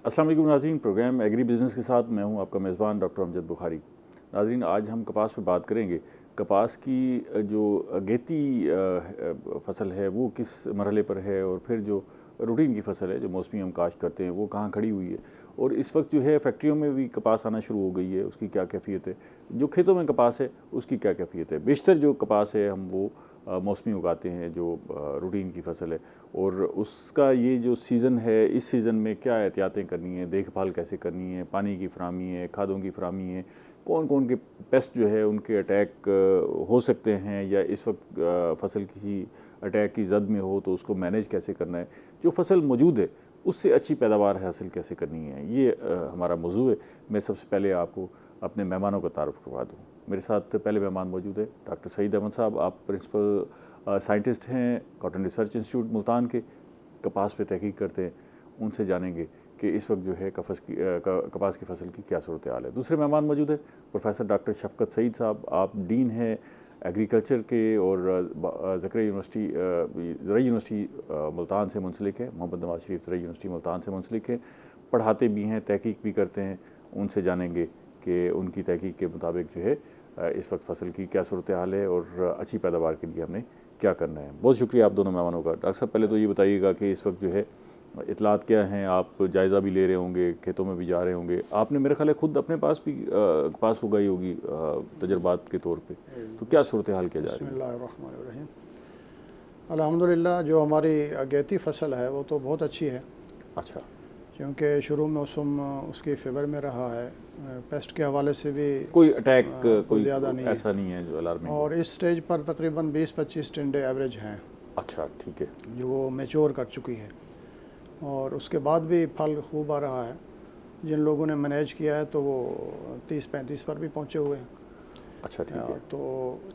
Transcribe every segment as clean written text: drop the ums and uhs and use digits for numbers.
अस्सलाम वालेकुम नाज़रीन, प्रोग्राम एग्री बिज़नेस के साथ मैं हूं आपका मेज़बान डॉक्टर अमजद बुखारी। नाज़रीन, आज हम कपास पे बात करेंगे। कपास की जो अगेती फसल है वो किस मरहले पर है, और फिर जो रूटीन की फसल है जो मौसमी हम काश्त करते हैं वो कहाँ खड़ी हुई है, और इस वक्त जो है फैक्ट्रियों में भी कपास आना शुरू हो गई है, उसकी क्या कैफियत है, जो खेतों में कपास है उसकी क्या कैफियत है। बेशतर जो कपास है हम वो मौसमी उगाते हैं, जो रूटीन की फसल है, और उसका ये जो सीज़न है, इस सीज़न में क्या एहतियातें करनी है, देखभाल कैसे करनी है, पानी की फराहमी है, खादों की फराहमी है, कौन कौन के पेस्ट जो है उनके अटैक हो सकते हैं, या इस वक्त फसल किसी अटैक की जद में हो तो उसको मैनेज कैसे करना है, जो फसल मौजूद है उससे अच्छी पैदावार हासिल कैसे करनी है, ये हमारा मौजू है। मैं सबसे पहले आपको अपने मेहमानों का तारुफ करवा दूँ। मेरे साथ पहले मेहमान मौजूद है डॉक्टर सईद अहमद साहब। आप प्रिंसिपल साइंटिस्ट हैं कॉटन रिसर्च इंस्टीट्यूट मुल्तान के, कपास पे तहकीक करते हैं। उनसे जानेंगे कि इस वक्त जो है कपास की फसल की क्या सूरत हाल है। दूसरे मेहमान मौजूद है प्रोफेसर डॉक्टर शफकत सईद साहब। आप डीन हैं एग्रीकल्चर के, और ज़करिया यूनिवर्सिटी मुल्तान से मुंसलिक है, मोहम्मद नवाज शरीफ ज़करिया यूनिवर्सिटी मुल्तान से मुंसलिक है, पढ़ाते भी हैं, तहकीक भी करते हैं। उनसे जानेंगे कि उनकी तहकीक के मुताबिक जो है इस वक्त फसल की क्या सूरत हाल है, और अच्छी पैदावार के लिए हमने क्या करना है। बहुत शुक्रिया आप दोनों मेहमानों का। डॉक्टर साहब, पहले तो ये बताइएगा कि इस वक्त जो है इतलात क्या हैं, आप जायज़ा भी ले रहे होंगे, खेतों में भी जा रहे होंगे, आपने मेरे ख्याल है खुद अपने पास भी कपास उगाई होगी तजर्बात के तौर पे, तो क्या सूरत हाल क्या जा रही है? बिस्मिल्लाहिर्रहमानिर्रहीम। अल्हम्दुलिल्लाह, जो हमारी अगेती फसल है वो तो बहुत अच्छी है, अच्छा, क्योंकि शुरू मौसम उसकी फेवर में रहा है। पेस्ट के हवाले से भी कोई अटैक कोई कोई ज़्यादा नहीं है, ऐसा नहीं है जो अलार्मिंग हो? और इस स्टेज पर तकरीबन 20-25 टिंडे एवरेज हैं अच्छा, ठीक है। जो वो मैच्योर कर चुकी है, और उसके बाद भी फल खूब आ रहा है। जिन लोगों ने मैनेज किया है तो वो 30-35 पर भी पहुँचे हुए हैं। अच्छा, ठीक है। तो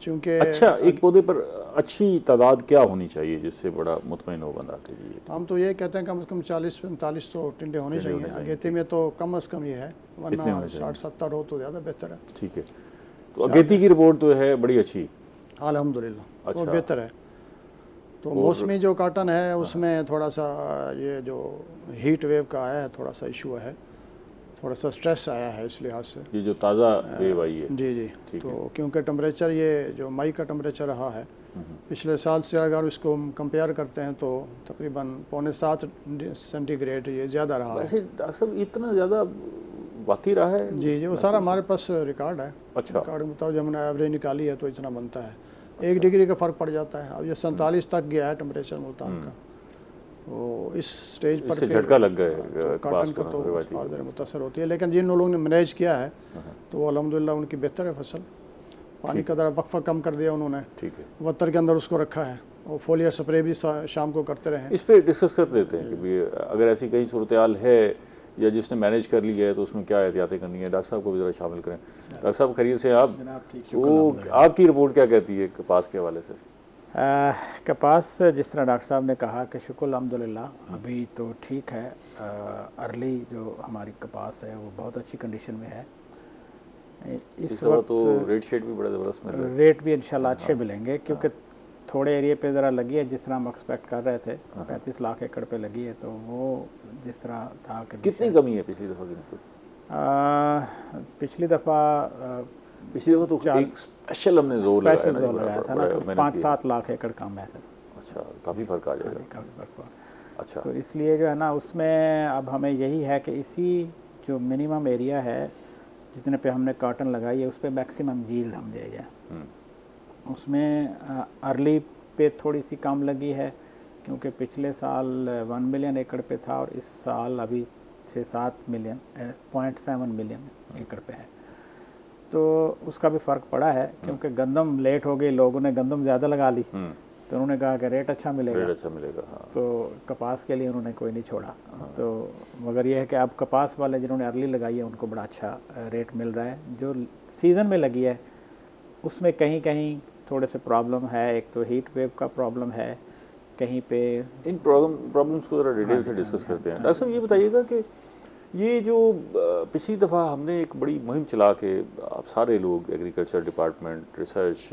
चूँकि अच्छा, एक पौधे पर अच्छी तादाद क्या होनी चाहिए जिससे बड़ा मुतमईन हो बंदा कि जी हम ठीक तो ये कहते हैं कम से कम 40-45 तो टिंडे होने टिंडे चाहिए। होने चाहिए, अगेती ठीक में तो कम से कम ये है, वरना इतने होने चाहिए, 60-70 हो तो ज़्यादा बेहतर है। ठीक है। तो अगेती की रिपोर्ट तो है बड़ी अच्छी। अल्हम्दुलिल्लाह वो अच्छा। बेहतर है। तो और मौसमी जो काटन है हाँ, हाँ, उसमें थोड़ा सा ये जो हीट वेव का आया है, थोड़ा सा इशू है, थोड़ा सा स्ट्रेस आया है इस लिहाज से। ये जो ताज़ा वेव आई है, जी जी। ठीक तो है। क्योंकि टेम्परेचर ये जो मई का टेम्परेचर रहा है पिछले साल से, अगर इसको हम कंपेयर करते हैं तो तकरीबन 6.25 सेंटीग्रेड ये ज़्यादा रहा है। वैसे डॉक्टर साहब इतना ज़्यादा वाकई रहा है जी जी, वो सारा महसूस? हमारे पास रिकॉर्ड है। अच्छा, रिकॉर्ड के मुताबिक हमने एवरेज निकाली है तो इतना बनता है। अच्छा। 1 डिग्री का फ़र्क पड़ जाता है। अब ये 47 तक गया है टेम्परेचर मुल्तान का, तो इस स्टेज पर इससे फिर झटका लग गए तो कपास काटन को का ना, तो रिवायती ज़्यादा को। मुतासर होती है। लेकिन जिन लोगों ने मैनेज किया है हाँ, हाँ, तो वो अल्हम्दुलिल्लाह उनकी बेहतर है फसल। पानी ठीक का है, ज़रा वक्फा कम कर दिया उन्होंने, ठीक है। वत्तर के अंदर उसको रखा है, और फोलियर स्प्रे भी शाम को करते रहे। इस पे डिस्कस कर देते हैं कि भी अगर ऐसी कहीं सूरत हाल है या जिसने मैनेज कर लिया है तो उसमें क्या एहतियातें करनी है। डॉक्टर साहब को भी ज़रा शामिल करें। डॉक्टर साहब खैरियत से आप? जनाब ठीक, तो आपकी रिपोर्ट क्या कहती है कपास के हवाले से? कपास जिस तरह डॉक्टर साहब ने कहा कि शुक्र अल्हम्दुलिल्लाह अभी तो ठीक है। अर्ली जो हमारी कपास है वो बहुत अच्छी कंडीशन में है। इस वक्त तो रेट शेट भी बड़ा ज़बरदस्त मिल रहा है। रेट भी इंशाल्लाह अच्छे मिलेंगे, क्योंकि थोड़े एरिया पे ज़रा लगी है जिस तरह हम एक्सपेक्ट कर रहे थे। 35 लाख एकड़ पे लगी है, तो वो जिस तरह था कि कितनी कमी है पिछली दफ़ा की नस्बत? पिछली दफ़ा पिछली दफ़ा तो एक स्पेशल हमने जोर लगाया स्पेशल ना, जोर बड़ा लगाया था बड़ा ना, तो मेहनत की है। 5-7 लाख एकड़ कम है सर। अच्छा, काफ़ी फ़र्क आ जाएगा। काफ़ी फर्क हुआ। अच्छा, तो इसलिए जो है ना, उसमें अब हमें यही है कि इसी जो मिनिमम एरिया है जितने पे हमने कॉटन लगाई है उस पर मैक्सिमम यील्ड हम ले जाए। उसमें अर्ली पे थोड़ी सी कम लगी है, क्योंकि पिछले साल 1 मिलियन एकड़ पे था और इस साल अभी 6-7 मिलियन 0.7 मिलियन एकड़ पे है। तो उसका भी फ़र्क पड़ा है, क्योंकि गंदम लेट हो गई, लोगों ने गंदम ज़्यादा लगा ली, तो उन्होंने कहा कि रेट अच्छा मिलेगा, रेट अच्छा मिलेगा। हाँ, तो कपास के लिए उन्होंने कोई नहीं छोड़ा। तो मगर यह है कि अब कपास वाले जिन्होंने अर्ली लगाई है उनको बड़ा अच्छा रेट मिल रहा है। जो सीज़न में लगी है उसमें कहीं कहीं थोड़े से प्रॉब्लम है। एक तो हीट वेव का प्रॉब्लम है कहीं पे। इन प्रॉब्लम्स को ज़रा डिटेल से डिस्कस करते हैं। डॉक्टर साहब ये बताइएगा कि ये जो पिछली दफ़ा हमने एक बड़ी मुहिम चला के आप सारे लोग एग्रीकल्चर डिपार्टमेंट, रिसर्च,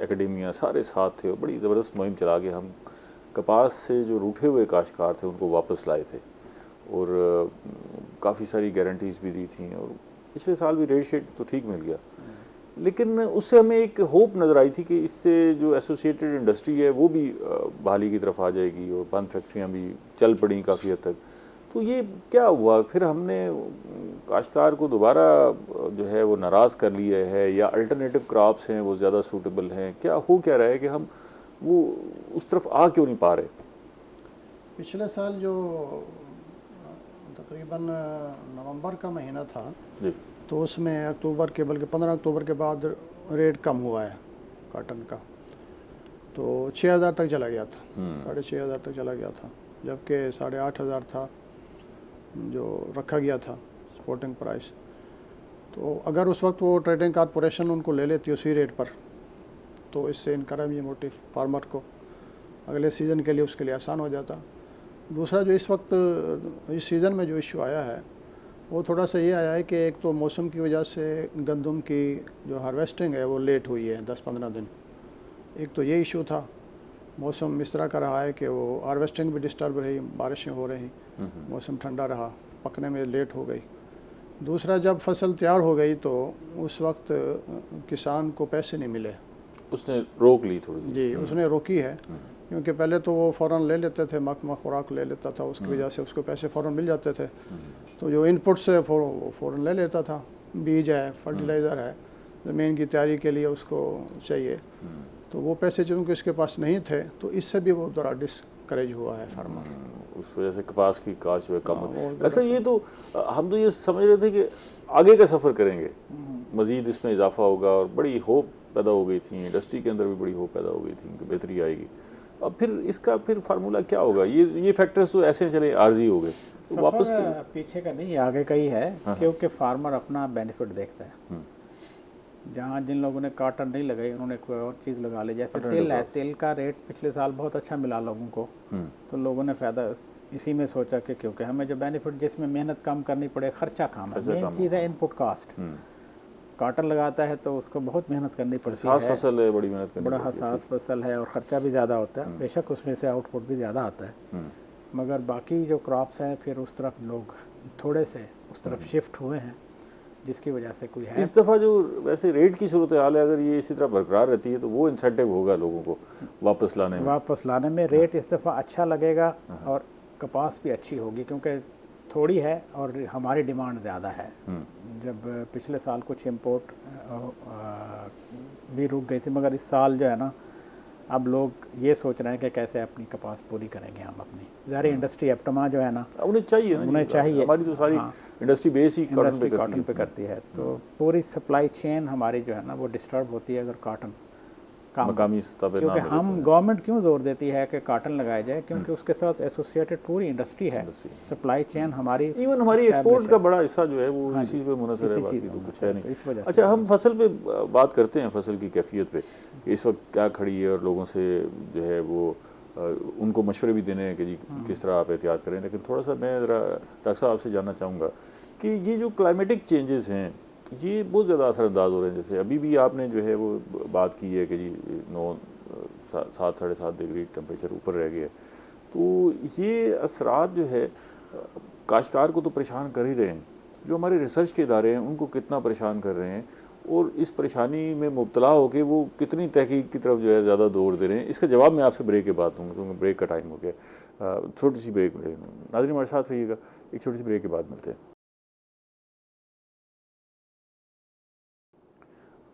एकेडेमिया सारे साथ थे, और बड़ी ज़बरदस्त मुहिम चला के हम कपास से जो रूठे हुए काश्तकार थे उनको वापस लाए थे, और काफ़ी सारी गारंटीज भी दी थी, और पिछले साल भी रेट शेट तो ठीक मिल गया, लेकिन उससे हमें एक होप नज़र आई थी कि इससे जो एसोसिएटेड इंडस्ट्री है वो भी बहाली की तरफ आ जाएगी, और बंद फैक्ट्रियाँ भी चल पड़ी काफ़ी हद तक। तो ये क्या हुआ, फिर हमने काश्तकार को दोबारा जो है वो नाराज़ कर लिया है, या अल्टरनेटिव क्रॉप्स हैं वो ज़्यादा सूटेबल हैं, क्या हो क्या रहा है कि हम वो उस तरफ आ क्यों नहीं पा रहे? पिछले साल जो तकरीबन नवंबर का महीना था जी। तो उसमें अक्टूबर के, बल्कि 15 अक्टूबर के बाद रेट कम हुआ है काटन का, तो 6,000 तक चला गया था, 6,500 तक चला गया था, जबकि 8,500 था जो रखा गया था सपोर्टिंग प्राइस। तो अगर उस वक्त वो ट्रेडिंग कॉरपोरेशन उनको ले लेती उसी रेट पर, तो इससे इनकरेज ये मोटिव फार्मर को अगले सीज़न के लिए उसके लिए आसान हो जाता। दूसरा जो इस वक्त इस सीज़न में जो इशू आया है वो थोड़ा सा ये आया है कि एक तो मौसम की वजह से गंदम की जो हार्वेस्टिंग है वो लेट हुई है 10-15 दिन। एक तो ये इशू था, मौसम इस तरह का रहा है कि वो हार्वेस्टिंग भी डिस्टर्ब रही, बारिशें हो रही, मौसम ठंडा रहा, पकने में लेट हो गई। दूसरा जब फसल तैयार हो गई तो उस वक्त किसान को पैसे नहीं मिले, उसने रोक ली थोड़ी सी। जी उसने रोकी है, क्योंकि पहले तो वो फ़ौरन ले लेते थे, महकमा खुराक ले लेता था, उसकी वजह से उसको पैसे फ़ौरन मिल जाते थे। तो जो इनपुट से फ़ौरन ले लेता था, बीज है, फर्टिलाइज़र है, ज़मीन की तैयारी के लिए उसको चाहिए, तो वो पैसे चूँकि उसके पास नहीं थे तो इससे भी वो थोड़ा डिस्करेज हुआ है फार्मर। उस वजह से कपास की काश जो है कम। वो अच्छा, ये तो हम तो ये समझ रहे थे कि आगे का सफ़र करेंगे, मज़ीद इसमें इजाफा होगा, और बड़ी होप पैदा हो गई थी, इंडस्ट्री के अंदर भी बड़ी होप पैदा हो गई थी कि बेहतरी आएगी। अब फिर इसका फिर फार्मूला क्या होगा? ये फैक्टर्स तो ऐसे चले आर्जी हो गए, तो वापस पीछे का नहीं आगे का ही है। क्योंकि फार्मर अपना बेनिफिट देखता है। जहाँ जिन लोगों ने कॉटन नहीं लगाई उन्होंने कोई और चीज़ लगा ली, जैसे तेल है, तेल का रेट पिछले साल बहुत अच्छा मिला लोगों को, तो लोगों ने फ़ायदा इसी में सोचा कि क्योंकि हमें जो बेनिफिट जिसमें मेहनत कम करनी पड़े, खर्चा कम है, मेन चीज़ है इनपुट कॉस्ट। कॉटन लगाता है तो उसको बहुत मेहनत करनी पड़ती है, फसल है, बड़ी मेहनत करनी बड़ा पड़ती है, हसास फसल है, और ख़र्चा भी ज़्यादा होता है। बेशक उसमें से आउटपुट भी ज़्यादा आता है, मगर बाकी जो क्रॉप्स हैं फिर उस तरफ लोग थोड़े से उस तरफ शिफ्ट हुए हैं, जिसकी वजह से कोई है। इस दफ़ा जो वैसे रेट की सूरत हाल है, अगर ये इसी तरह बरकरार रहती है तो वो इंसेंटिव होगा लोगों को वापस लाने में। रेट इस दफ़ा अच्छा लगेगा, और कपास भी अच्छी होगी, क्योंकि थोड़ी है और हमारी डिमांड ज़्यादा है। जब पिछले साल कुछ इंपोर्ट भी रुक गई थी, मगर इस साल जो है ना, अब लोग ये सोच रहे हैं कि कैसे अपनी कपास पूरी करेंगे हम अपनी। ज़ाहिर इंडस्ट्री एप्टमा जो है ना, उन्हें चाहिए ना, उन्हें चाहिए, हमारी तो सारी इंडस्ट्री बेस ही कॉटन पे करती है, तो पूरी सप्लाई चेन हमारी जो है ना वो डिस्टर्ब होती है अगर कॉटन मकामी सतह पे क्योंकि हम गवर्नमेंट क्यों जोर देती है कि कॉटन लगाया जाए, क्योंकि उसके साथ एसोसिएटेड पूरी इंडस्ट्री है, सप्लाई चेन हमारी, इवन हमारी एक्सपोर्ट का बड़ा हिस्सा जो है वो इसी पे मुनहसर है, बाकी तो कुछ है नहीं। इस वजह से। अच्छा, हम फसल पे बात करते हैं, फसल की कैफियत पे इस वक्त क्या खड़ी है, और लोगों से जो है वो उनको मशवरे भी देने हैं कि जी किस तरह आप एहतियात करें, लेकिन थोड़ा सा मैं ज़रा डॉक्टर साहब आपसे जानना चाहूँगा कि ये जो क्लाइमेटिक चेंजेस हैं ये बहुत ज़्यादा असरअंदाज हो रहे हैं। जैसे अभी भी आपने जो है वो बात की है कि जी 7 साढ़े 7 डिग्री टेम्परेचर ऊपर रह गया है, तो ये असरात जो है काश्तकार को तो परेशान कर ही रहे हैं, जो हमारे रिसर्च के इदारे हैं उनको कितना परेशान कर रहे हैं, और इस परेशानी में मुब्तला होकर वो कितनी तहकीक की तरफ जो है ज़्यादा दौड़ दे रहे हैं। इसका जवाब मैं आपसे ब्रेक के बाद दूँगा, क्योंकि ब्रेक का टाइम हो गया। छोटी सी ब्रेक मिलेगी। नाज़रीन हमारे साथ रहिएगा, एक छोटी सी ब्रेक के बाद मिलते हैं।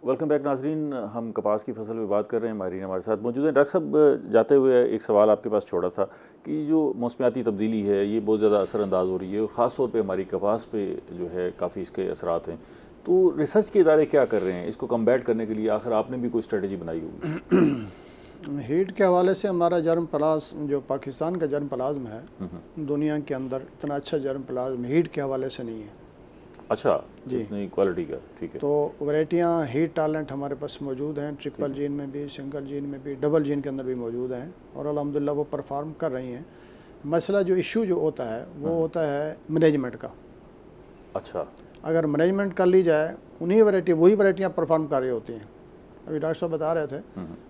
वेलकम बैक नाजरीन, हम कपास की फसल पे बात कर रहे हैं, माहिरीन हमारे साथ मौजूद हैं। डॉक्टर साहब, जाते हुए एक सवाल आपके पास छोड़ा था कि जो मौसमियाती तब्दीली है ये बहुत ज़्यादा असरअंदाज हो रही है, और ख़ास तौर पे हमारी कपास पे जो है काफ़ी इसके असरात हैं, तो रिसर्च के इदारे क्या कर रहे हैं इसको कम्बैट करने के लिए? आखिर आपने भी कोई स्ट्रेटजी बनाई होगी? हीट के हवाले से हमारा जर्म प्लाज्म जो पाकिस्तान का जर्म प्लाज्म है, दुनिया के अंदर इतना अच्छा जर्म प्लाज्म हीट के हवाले से नहीं है। अच्छा जी, इतनी क्वालिटी का, ठीक है। तो वैरायटियाँ हीट टैलेंट हमारे पास मौजूद हैं, ट्रिपल जीन में भी, सिंगल जीन में भी, डबल जीन के अंदर भी मौजूद हैं, और अल्हम्दुलिल्लाह वो परफॉर्म कर रही हैं। मसला जो इशू जो होता है वो होता है मैनेजमेंट का। अच्छा, अगर मैनेजमेंट कर ली जाए, वही वैरायटियाँ परफॉर्म कर रही होती हैं। अभी डॉक्टर साहब बता रहे थे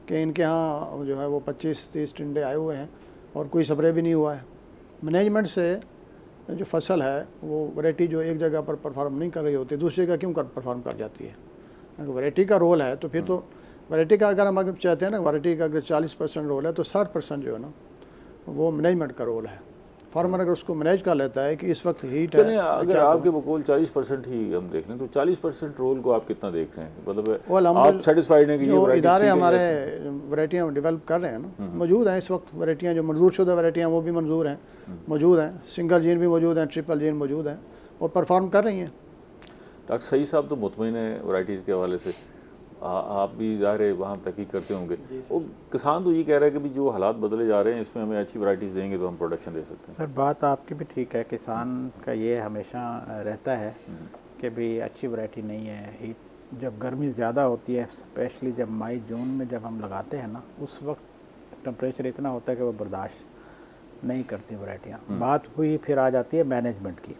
कि इनके यहाँ जो है वो 25-30 टिंडे आए हुए हैं और कोई स्प्रे भी नहीं हुआ है। मैनेजमेंट से जो फसल है वो वैरायटी जो एक जगह पर परफॉर्म नहीं कर रही होती दूसरी जगह क्यों परफॉर्म कर जाती है। अगर वैरायटी का रोल है तो फिर तो वैरायटी का अगर हम अगर चाहते हैं ना वैरायटी का अगर 40% रोल है तो 60% जो है ना वो मैनेजमेंट का रोल है। फार्मर अगर उसको मैनेज कर लेता है कि इस वक्त हीट है, चलिए अगर आपके बकौल 40% ही हम देख लें तो 40% रोल को आप कितना देख रहे हैं, मतलब आप सेटिस्फाइड हैं कि ये जो वैरायटी इदारे ठीक है हमारे जैसे? वैरायटियाँ डेवलप कर रहे हैं ना मौजूद हैं इस वक्त वैरायटियाँ जो मंजूर शुदा वैरायटियाँ वो भी मंजूर हैं मौजूद हैं, सिंगल जीन भी मौजूद हैं, ट्रिपल जीन मौजूद हैं और परफॉर्म कर रही हैं। डॉक्टर सही साहब तो मुतमईन है वैरायटीज़ के हवाले से, आप भी ज़ाहिर है वहाँ तहकीक करते होंगे। वो किसान तो ये कह रहा है कि भी जो हालात बदले जा रहे हैं इसमें हमें अच्छी वैरायटीज़ देंगे तो हम प्रोडक्शन दे सकते हैं। सर बात आपकी भी ठीक है, किसान का ये हमेशा रहता है कि भी अच्छी वैरायटी नहीं है। हीट जब गर्मी ज़्यादा होती है स्पेशली जब मई जून में जब हम लगाते हैं ना उस वक्त टेम्परेचर इतना होता है कि वो बर्दाश्त नहीं करती वैरायटियाँ। बात हुई फिर आ जाती है मैनेजमेंट की।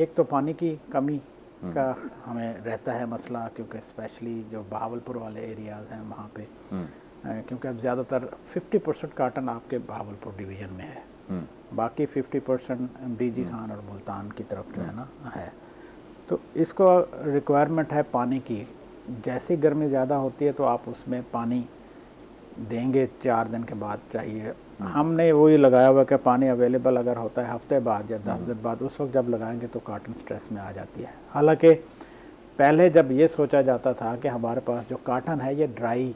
एक तो पानी की कमी का हमें रहता है मसला, क्योंकि स्पेशली जो बहावलपुर वाले एरियाज़ हैं वहाँ पे क्योंकि अब ज़्यादातर 50% काटन आपके बहावलपुर डिवीज़न में है, बाकी 50% डीजी खान और मुल्तान की तरफ जो है ना है। तो इसको रिक्वायरमेंट है पानी की। जैसी गर्मी ज़्यादा होती है तो आप उसमें पानी देंगे 4 दिन के बाद चाहिए। हमने वही लगाया हुआ कि पानी अवेलेबल अगर होता है हफ्ते बाद या 10 दिन बाद उस वक्त जब लगाएंगे तो काटन स्ट्रेस में आ जाती है। हालांकि पहले जब ये सोचा जाता था कि हमारे पास जो काटन है ये ड्राई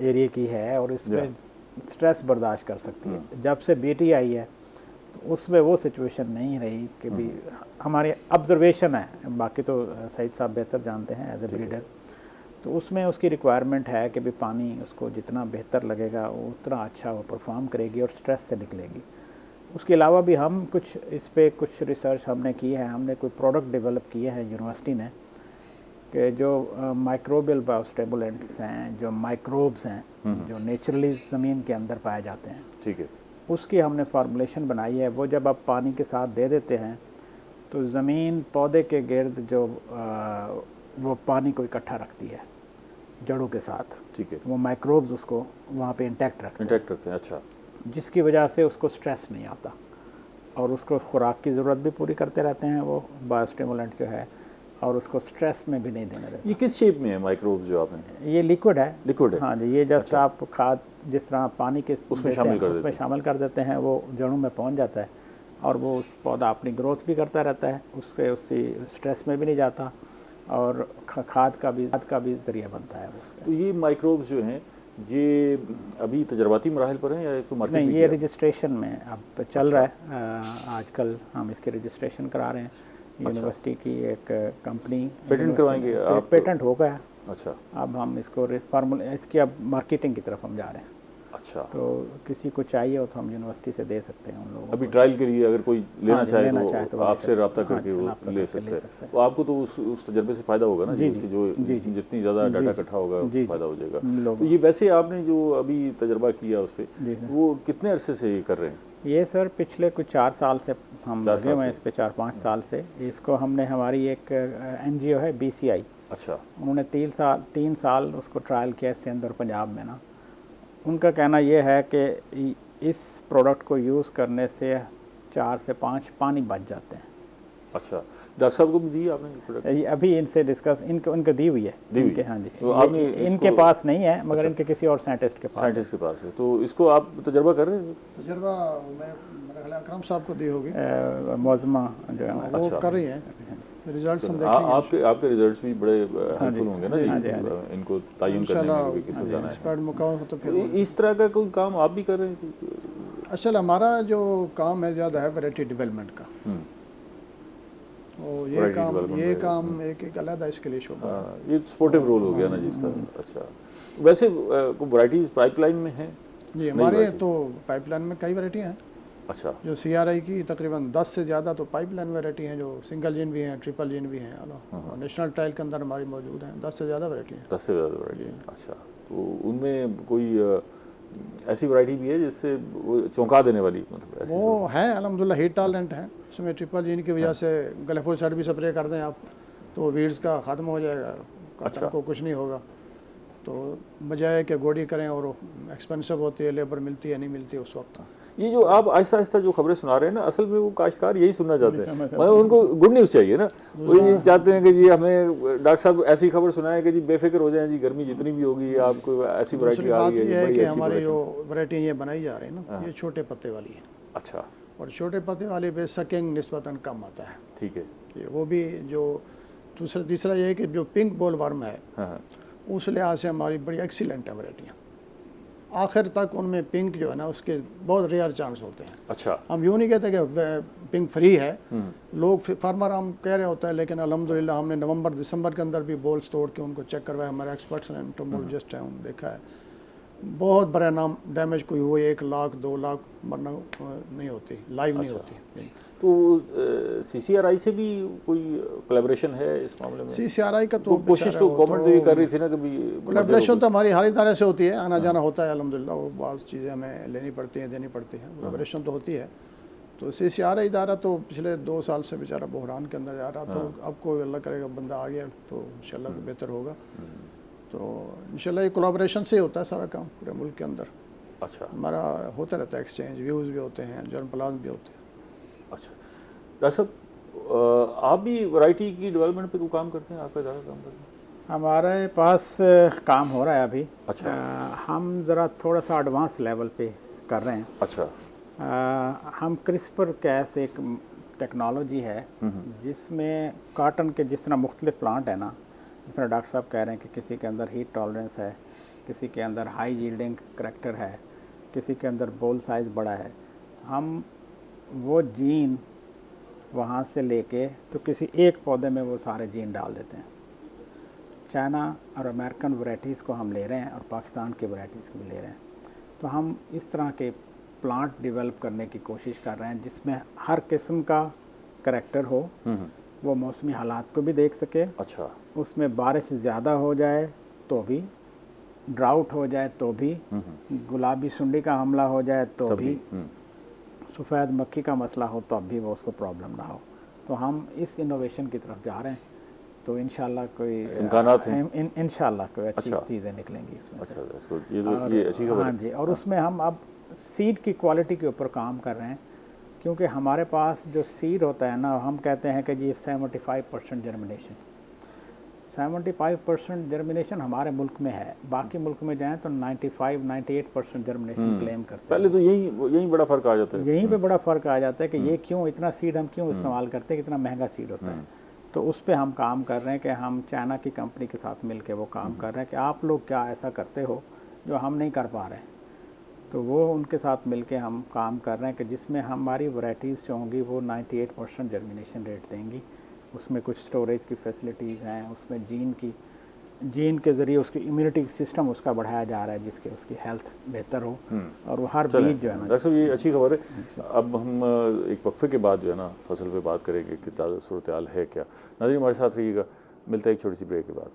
एरिया की है और इसमें स्ट्रेस बर्दाश्त कर सकती है। जब से बीटी आई है तो उसमें वो सिचुएशन नहीं रही कि भी हमारी ऑब्जर्वेशन है, बाकी तो सईद साहब बेहतर जानते हैं एज ए ब्रीडर। तो उसमें उसकी रिक्वायरमेंट है कि भी पानी उसको जितना बेहतर लगेगा उतना अच्छा वो परफॉर्म करेगी और स्ट्रेस से निकलेगी। उसके अलावा भी हम कुछ इस पे कुछ रिसर्च हमने की है, हमने कोई प्रोडक्ट डेवलप किए हैं यूनिवर्सिटी ने कि जो माइक्रोबियल बायोस्टेबुलेंट्स हैं, जो माइक्रोब्स हैं जो नेचुरली ज़मीन के अंदर पाए जाते हैं, ठीक है, उसकी हमने फार्मूलेशन बनाई है। वो जब आप पानी के साथ दे देते हैं तो ज़मीन पौधे के गिर्द जो वो पानी को इकट्ठा रखती है जड़ों के साथ, ठीक है, वो माइक्रोब्स उसको वहाँ पे इंटैक्ट रखते हैं। अच्छा, जिसकी वजह से उसको स्ट्रेस नहीं आता और उसको खुराक की ज़रूरत भी पूरी करते रहते हैं वो बायोस्टिमुलेंट जो है, और उसको स्ट्रेस में भी नहीं देने देते। ये किस शेप में है माइक्रोब्स जो आपने? ये लिक्विड है। लिक्विड है, हाँ जी, ये जस्ट आप खाद जिस तरह पानी के उसमें शामिल कर देते हैं वो जड़ों में पहुँच जाता है और वो उस पौधा अपनी ग्रोथ भी करता रहता है, उससे स्ट्रेस में भी नहीं जाता और खाद का भी ज़रिया बनता है उसका। तो ये माइक्रोब्स जो हैं ये अभी तजर्बाती मराहल पर हैं या तो मार्केट नहीं, में ये रजिस्ट्रेशन में अब चल रहा है। आजकल हम इसके रजिस्ट्रेशन करा रहे हैं। यूनिवर्सिटी की एक कंपनी पेटेंट करवाएंगे आप? पेटेंट हो गया। अच्छा, अब हम इसको फार्मूला इसकी अब मार्केटिंग की तरफ हम जा रहे हैं। अच्छा, तो किसी को चाहिए हो तो हम यूनिवर्सिटी से दे सकते हैं उन लोगों अभी को। ट्रायल के लिए अगर कोई लेना चाहे तो तो आपसे रब्ता हाँ, करके वो रब्ता ले करके सकते हैं। तो आपको तो उस तजर्बे से फ़ायदा होगा ना जी, उसकी जो जी, जी। जितनी ज़्यादा डाटा इकट्ठा होगा जी, फ़ायदा हो जाएगा। लोग तो ये वैसे आपने जो अभी तजर्बा किया उस जी, पर सर। वो कितने अरसे से ये कर रहे हैं? ये सर पिछले कुछ 4 साल से हम 4 लगे हुए हैं साल इस पे, 4-5 साल से। इसको हमने हमारी एक NGO है BCI, अच्छा, उन्होंने 3 साल उसको ट्रायल किया सिंध और पंजाब में ना। उनका कहना ये है कि इस प्रोडक्ट को यूज़ करने से 4 से 5 पानी बच जाते हैं। अच्छा, डॉक्टर साहब को भी दी आपने प्रोडक्ट? ये अभी इनसे डिस्कस उनको दी हुई है। दी हुई इनके, हाँ जी, तो आपने इनके पास नहीं है मगर इनके किसी और साइंटिस्ट के पास साइंटिस्ट के पास है। तो इसको आप तजर्बा कर रहे हैं? तजर्बा मैं मेरा ख्याल है अकरम साहब को दी होगी, मौजमा जो है ना, वो अच्छा। कर रही हैं। रिजल्ट हम देखेंगे। आपके रिजल्ट्स भी बड़े हेल्पफुल होंगे ना हाँ जी, जी। इनको तायुन करने में भी किसी जाना है। एक्सपर्ट मुकाम हो तो तो फिर इस तरह का कोई काम आप भी कर रहे हैं? असल हमारा जो काम है ज़्यादा है वैरायटी डेवलपमेंट का। और ये काम एक अलग इसके लिए शोबा है। ये स्पोर्टिव रोल हो गया ना जी इसका। अच्छा, वैसे वैराइटीज पाइपलाइन में हैं जी, हमारे तो पाइपलाइन में कई वैरायटियाँ हैं। अच्छा, जो CRI की तकरीबन 10 से ज़्यादा तो पाइपलाइन वैरायटी हैं, जो सिंगल जीन भी हैं, ट्रिपल जीन भी हैं, और नेशनल ट्रायल के अंदर हमारी मौजूद हैं 10 से ज़्यादा वैरायटी हैं। 10 से ज़्यादा वैरायटी। अच्छा, तो उनमें कोई ऐसी वैरायटी भी है जिससे वो चौंका देने वाली, मतलब ऐसी? वो है अल्हम्दुलिल्लाह हीट टॉलरेंट है। उसमें ट्रिपल जीन की वजह से ग्लिफोसाइड भी स्प्रे कर दें आप तो वीड्स का ख़त्म हो जाएगा, अच्छा, को कुछ नहीं होगा। तो बजाय कि गोडी करें और एक्सपेंसिव होती है, लेबर मिलती है नहीं मिलती उस वक्त। ये जो आप आहिस्ता आहिस्ता जो खबरें सुना रहे हैं ना, असल में वो काश्तकार यही सुनना चाहते हैं, मतलब उनको गुड न्यूज़ चाहिए ना। वो ये चाहते हैं कि जी हमें डॉक्टर साहब ऐसी खबर सुनाएं कि जी बेफिक्र हो जाएं, जी गर्मी जितनी भी होगी आपको ऐसी वैरायटी दूसरी आ बात रही यह है, है बड़ी कि अच्छी हमारी जो variety। वैरायटी ये बनाई जा रही है ना, ये छोटे पत्ते वाली है, अच्छा, और छोटे पत्ते वाले पे सकिंग निस्बतन कम आता है। ठीक है। कि वो भी जो तीसरा ये है कि जो पिंक बॉल वर्म है, हाँ हाँ, उस लिहाज से हमारी बड़ी एक्सीलेंट है वैरायटियाँ। आखिर तक उनमें पिंक जो है ना उसके बहुत रेयर चांस होते हैं। अच्छा। हम यूँ नहीं कहते कि पिंक फ्री है, लोग फार्मर हम कह रहे होते हैं, लेकिन अल्हम्दुलिल्लाह हमने नवंबर दिसंबर के अंदर भी बॉल्स तोड़ के उनको चेक करवाया, हमारे एक्सपर्ट्स ने, एंटोमोलॉजिस्ट हैं, उन्होंने देखा है बहुत बड़ा नाम डैमेज कोई हुए 1 लाख 2 लाख मरना नहीं होती, लाइव नहीं होती। तो CCRI से भी कोई कोलैबोरेशन है इस मामले में? CCRI का तो कोशिश तो गवर्नमेंट भी कर रही थी ना, कभी कोलैबोरेशन तो हमारी हर इदारे से होती है, आना जाना होता है अल्हम्दुलिल्लाह, वो बहुत चीज़ें हमें लेनी पड़ती हैं, देनी पड़ती हैं, कोलैबोरेशन तो होती है। तो CCRI इदारा तो पिछले 2 साल से बेचारा बहरान के अंदर जा रहा था, अब कोई अल्लाह करेगा बंदा आ गया तो इंशाल्लाह बेहतर होगा। तो इंशाल्लाह ये कोलैबोरेशन से ही होता है सारा काम पूरे मुल्क के अंदर। अच्छा, हमारा होता रहता है एक्सचेंज, व्यूज़ भी होते हैं, जर्नल प्लान भी होते हैं। अच्छा। डॉक्टर साहब, आप भी वैरायटी की डेवलपमेंट पे कोई काम करते हैं? आपका ज़्यादा काम करते हैं? हमारे पास काम हो रहा है अभी। अच्छा। हम ज़रा थोड़ा सा एडवांस लेवल पे कर रहे हैं। अच्छा। हम क्रिस्पर कैस एक टेक्नोलॉजी है जिसमें कॉटन के जिस तरह मुख्तलिफ प्लांट है ना, जिस तरह डॉक्टर साहब कह रहे हैं कि किसी के अंदर हीट टॉलरेंस है, किसी के अंदर हाई यील्डिंग करैक्टर है, किसी के अंदर बोल साइज़ बड़ा है, हम वो जीन वहाँ से लेके तो किसी एक पौधे में वो सारे जीन डाल देते हैं। चाइना और अमेरिकन वैरायटीज़ को हम ले रहे हैं और पाकिस्तान की वैरायटीज़ को भी ले रहे हैं। तो हम इस तरह के प्लांट डेवलप करने की कोशिश कर रहे हैं जिसमें हर किस्म का करैक्टर हो, वो मौसमी हालात को भी देख सके। अच्छा। उसमें बारिश ज़्यादा हो जाए तो भी, ड्राउट हो जाए तो भी, गुलाबी सुंडी का हमला हो जाए तो भी, सफ़ेद मक्खी का मसला हो तो अब भी वो उसको प्रॉब्लम ना हो। तो हम इस इनोवेशन की तरफ जा रहे हैं, तो इंशाल्लाह कोई इम्कानात हैं? इंशाल्लाह कोई अच्छी अच्छा। चीज़ें निकलेंगी इसमें से। अच्छा, तो ये अच्छी खबर हाँ है। जी, और उसमें हम अब सीड की क्वालिटी के ऊपर काम कर रहे हैं, क्योंकि हमारे पास जो सीड होता है ना, हम कहते हैं कि जी 75% जर्मिनेशन, 75% जर्मिनेशन हमारे मुल्क में है। बाकी मुल्क में जाएं तो 95-98% जर्मिनेशन क्लेम करते हैं। पहले तो यही बड़ा फ़र्क आ जाता है। यहीं पे बड़ा फ़र्क आ जाता है कि ये क्यों इतना सीड हम क्यों इस्तेमाल करते हैं, कितना महंगा सीड होता है। तो उस पे हम काम कर रहे हैं कि हम चाइना की कंपनी के साथ मिल के वो काम कर रहे हैं कि आप लोग क्या ऐसा करते हो जो हम नहीं कर पा रहे हैं। तो वो उनके साथ मिल के हम काम कर रहे हैं कि जिसमें हमारी वैरायटीज़ जो होंगी वो 98% जर्मिनेशन रेट देंगी। उसमें कुछ स्टोरेज की फैसिलिटीज़ हैं, उसमें जीन के ज़रिए उसकी इम्यूनिटी सिस्टम उसका बढ़ाया जा रहा है जिसके उसकी हेल्थ बेहतर हो, और वो हर बीज जो है ना। डॉक्टर साहब, ये अच्छी खबर है। अब हम एक वक्फे के बाद जो है ना फसल पे बात करेंगे कि सूरत हाल है क्या। नाज़रीन हमारे साथ रहिएगा, मिलता है एक छोटी सी ब्रेक के बाद।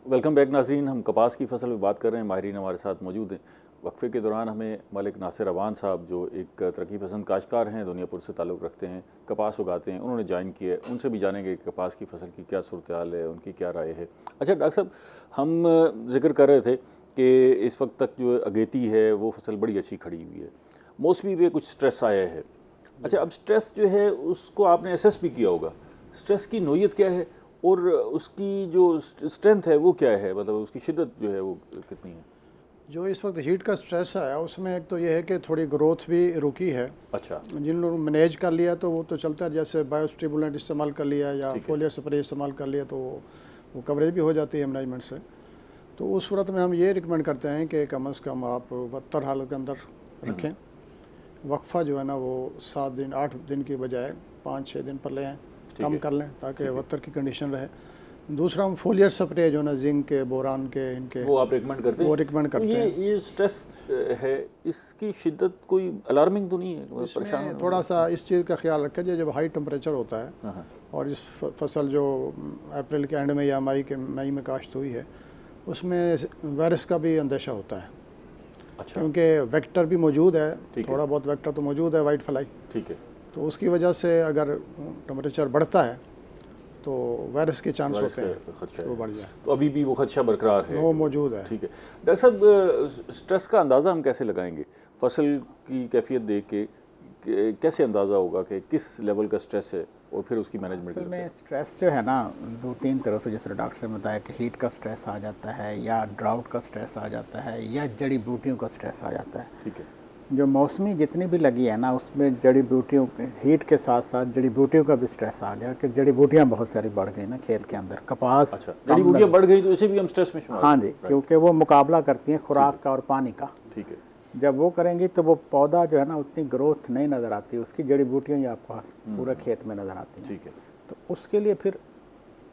वेलकम बैक नाज़रीन, हम कपास की फसल पे बात कर रहे हैं, माहिरीन हमारे साथ मौजूद हैं। वक्फे के दौरान हमें मलिक नासिर अवान साहब, जो एक तरक्की पसंद काश्तकार हैं, दुनियापुर से ताल्लुक़ रखते हैं, कपास उगाते हैं, उन्होंने ज्वाइन किया है। उनसे भी जानेंगे कि कपास की फसल की क्या सूरत हाल है, उनकी क्या राय है। अच्छा डॉक्टर साहब, हम जिक्र कर रहे थे कि इस वक्त तक जो अगेती है वो फसल बड़ी अच्छी खड़ी हुई है, मौसमी पे कुछ स्ट्रेस आया है। अच्छा, अब स्ट्रेस जो है उसको आपने एसेस भी किया होगा, स्ट्रेस की नोयत क्या है और उसकी जो स्ट्रेंथ है वो क्या है, मतलब उसकी शिद्दत जो है वो कितनी है? जो इस वक्त हीट का स्ट्रेस है उसमें एक तो ये है कि थोड़ी ग्रोथ भी रुकी है। अच्छा। जिन लोगों ने मैनेज कर लिया तो वो तो चलता है, जैसे बायोस्टिमुलेंट इस्तेमाल कर लिया या फोलियर स्प्रे इस्तेमाल कर लिया तो वो कवरेज भी हो जाती है मैनेजमेंट से। तो उस सूरत में हम ये रिकमेंड करते हैं कि कम से कम आप 72 हालत के अंदर रखें। वक्फा जो है ना वो 7 दिन 8 दिन की बजाय 5-6 दिन पर लें, कम कर लें ताकि 72 की कंडीशन रहे। दूसरा हम फोलियर स्प्रे जो ना जिंक के, बोरान के, इनके वो आप रिकमेंड करते हैं? वो रिकमेंड करते हैं। ये स्ट्रेस है, इसकी शिद्दत कोई अलार्मिंग तो नहीं है? इसमें थोड़ा सा इस चीज़ का ख्याल रखें, जब हाई टेम्परेचर होता है और इस फसल जो अप्रैल के एंड में या मई में काश्त हुई है, उसमें वायरस का भी अंदेशा होता है। अच्छा। क्योंकि वेक्टर भी मौजूद है, थोड़ा बहुत वेक्टर तो मौजूद है, वाइट फ्लाई। ठीक है। तो उसकी वजह से अगर टेम्परेचर बढ़ता है तो वायरस के चांस होते हैं खदशा वो है। बढ़ जाए, तो अभी भी वो खदशा बरकरार है, वो मौजूद है। ठीक है। डॉक्टर साहब, स्ट्रेस का अंदाज़ा हम कैसे लगाएंगे? फसल की कैफियत देख के कैसे अंदाज़ा होगा कि किस लेवल का स्ट्रेस है और फिर उसकी मैनेजमेंट असल में स्ट्रेस जो है ना, 2-3 तरह से, जैसे डॉक्टर ने बताया कि हीट का स्ट्रेस आ जाता है, या ड्राउट का स्ट्रेस आ जाता है, या जड़ी बूटियों का स्ट्रेस आ जाता है। ठीक है। जो मौसमी जितनी भी लगी है ना, उसमें जड़ी बूटियों, हीट के साथ साथ जड़ी बूटियों का भी स्ट्रेस आ गया कि जड़ी बूटियाँ बहुत सारी बढ़ गई ना खेत के अंदर। कपास, अच्छा, जड़ी बूटियाँ बढ़ गई तो इसे भी हम स्ट्रेस में शुमार हाँ करें। जी, क्योंकि वो मुकाबला करती हैं खुराक का और पानी का। ठीक है। जब वो करेंगी तो वो पौधा जो है ना, उतनी ग्रोथ नहीं नज़र आती, उसकी जड़ी बूटियाँ ही आपको पूरे खेत में नज़र आती हैं। ठीक है। तो उसके लिए फिर